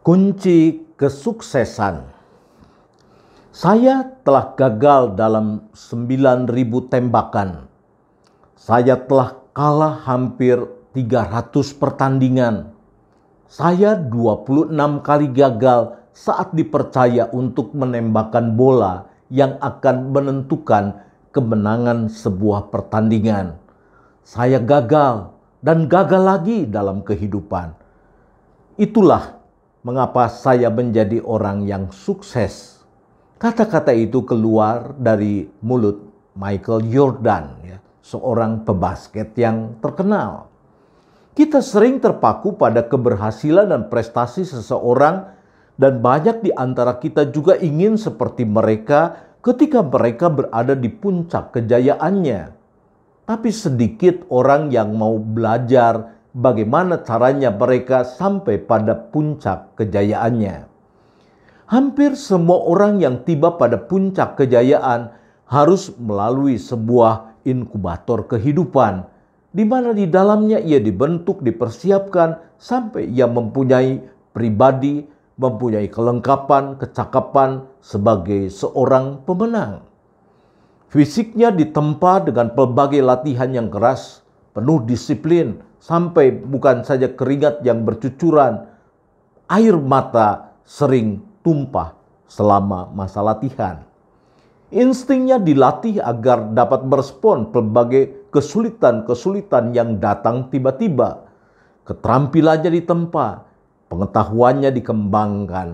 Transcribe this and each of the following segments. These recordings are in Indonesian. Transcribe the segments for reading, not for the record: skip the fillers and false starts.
Kunci kesuksesan. Saya telah gagal dalam 9.000 tembakan. Saya telah kalah hampir 300 pertandingan. Saya 26 kali gagal saat dipercaya untuk menembakkan bola yang akan menentukan kemenangan sebuah pertandingan. Saya gagal dan gagal lagi dalam kehidupan. Itulah mengapa saya menjadi orang yang sukses. Kata-kata itu keluar dari mulut Michael Jordan, seorang pebasket yang terkenal. Kita sering terpaku pada keberhasilan dan prestasi seseorang, dan banyak di antara kita juga ingin seperti mereka ketika mereka berada di puncak kejayaannya. Tapi sedikit orang yang mau belajar bagaimana caranya mereka sampai pada puncak kejayaannya. Hampir semua orang yang tiba pada puncak kejayaan harus melalui sebuah inkubator kehidupan, di mana di dalamnya ia dibentuk, dipersiapkan sampai ia mempunyai pribadi, mempunyai kelengkapan, kecakapan sebagai seorang pemenang. Fisiknya ditempa dengan pelbagai latihan yang keras, penuh disiplin, sampai bukan saja keringat yang bercucuran, air mata sering tumpah selama masa latihan. Instingnya dilatih agar dapat merespon pelbagai kesulitan-kesulitan yang datang tiba-tiba. Keterampilannya ditempa, pengetahuannya dikembangkan.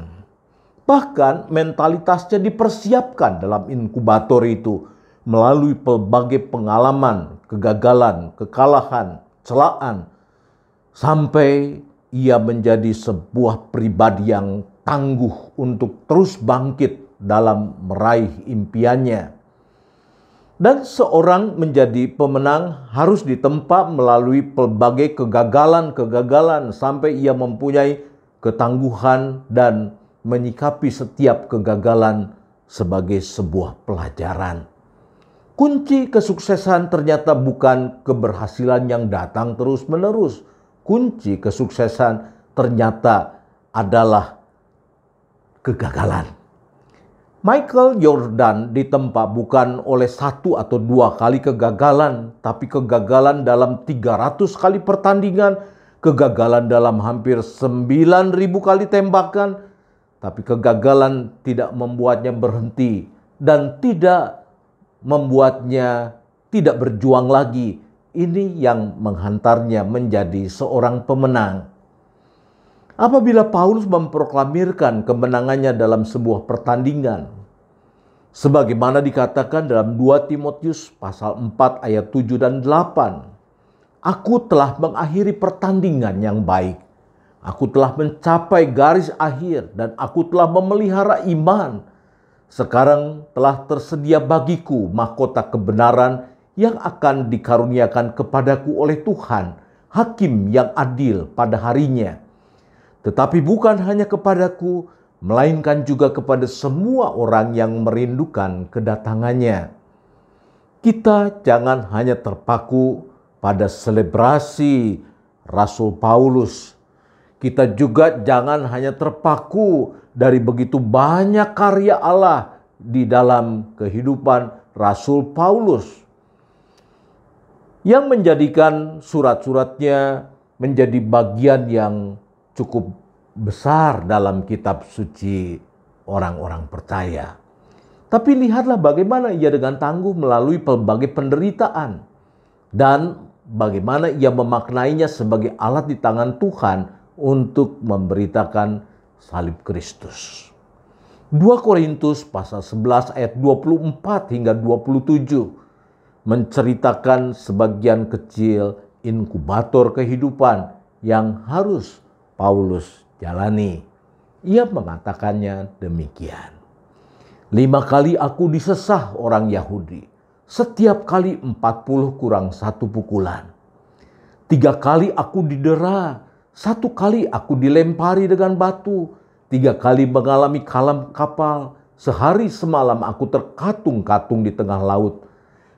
Bahkan mentalitasnya dipersiapkan dalam inkubator itu melalui pelbagai pengalaman, kegagalan, kekalahan, celaan, sampai ia menjadi sebuah pribadi yang tangguh untuk terus bangkit dalam meraih impiannya. Dan seorang menjadi pemenang harus ditempa melalui pelbagai kegagalan-kegagalan sampai ia mempunyai ketangguhan dan menyikapi setiap kegagalan sebagai sebuah pelajaran. Kunci kesuksesan ternyata bukan keberhasilan yang datang terus-menerus. Kunci kesuksesan ternyata adalah kegagalan. Michael Jordan ditempa bukan oleh 1 atau 2 kali kegagalan, tapi kegagalan dalam 300 kali pertandingan, kegagalan dalam hampir 9.000 kali tembakan, tapi kegagalan tidak membuatnya berhenti dan tidak membuatnya tidak berjuang lagi. Ini yang menghantarnya menjadi seorang pemenang. Apabila Paulus memproklamirkan kemenangannya dalam sebuah pertandingan, sebagaimana dikatakan dalam 2 Timotius pasal 4 ayat 7 dan 8, "Aku telah mengakhiri pertandingan yang baik. Aku telah mencapai garis akhir dan aku telah memelihara iman. Sekarang telah tersedia bagiku mahkota kebenaran yang akan dikaruniakan kepadaku oleh Tuhan, Hakim yang adil pada harinya. Tetapi bukan hanya kepadaku, melainkan juga kepada semua orang yang merindukan kedatangannya." Kita jangan hanya terpaku pada selebrasi Rasul Paulus. Kita juga jangan hanya terpaku dari begitu banyak karya Allah di dalam kehidupan Rasul Paulus, yang menjadikan surat-suratnya menjadi bagian yang cukup besar dalam kitab suci orang-orang percaya. Tapi lihatlah bagaimana ia dengan tangguh melalui pelbagai penderitaan dan bagaimana ia memaknainya sebagai alat di tangan Tuhan untuk memberitakan salib Kristus. 2 Korintus pasal 11 ayat 24 hingga 27 menceritakan sebagian kecil inkubator kehidupan yang harus Paulus jalani. Ia mengatakannya demikian. 5 kali aku disesah orang Yahudi, setiap kali 40 kurang 1 pukulan. 3 kali aku didera, 1 kali aku dilempari dengan batu, 3 kali mengalami kalam kapal, sehari semalam aku terkatung-katung di tengah laut.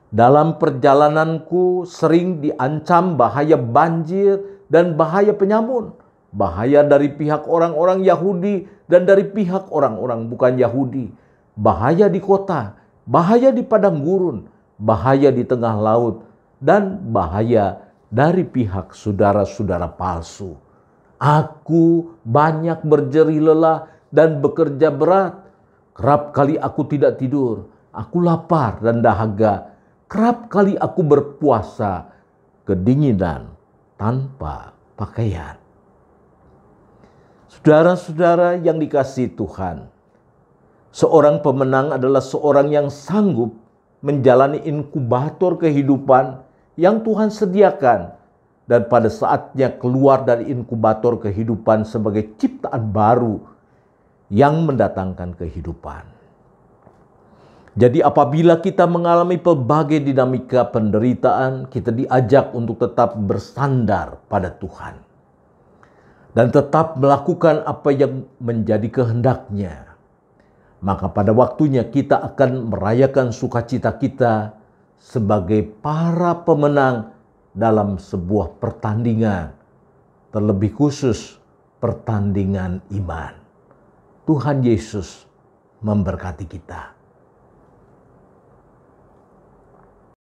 Dalam perjalananku sering diancam bahaya banjir dan bahaya penyamun. bahaya dari pihak orang-orang Yahudi dan dari pihak orang-orang bukan Yahudi, bahaya di kota, bahaya di padang gurun, bahaya di tengah laut, dan bahaya dari pihak saudara-saudara palsu. Aku banyak berjerih lelah dan bekerja berat. Kerap kali aku tidak tidur, aku lapar dan dahaga. Kerap kali aku berpuasa, kedinginan tanpa pakaian. Saudara-saudara yang dikasihi Tuhan, seorang pemenang adalah seorang yang sanggup menjalani inkubator kehidupan yang Tuhan sediakan, dan pada saatnya keluar dari inkubator kehidupan sebagai ciptaan baru yang mendatangkan kehidupan. Jadi apabila kita mengalami pelbagai dinamika penderitaan, kita diajak untuk tetap bersandar pada Tuhan dan tetap melakukan apa yang menjadi kehendak-Nya. Maka pada waktunya kita akan merayakan sukacita kita sebagai para pemenang dalam sebuah pertandingan, terlebih khusus pertandingan iman. Tuhan Yesus memberkati kita.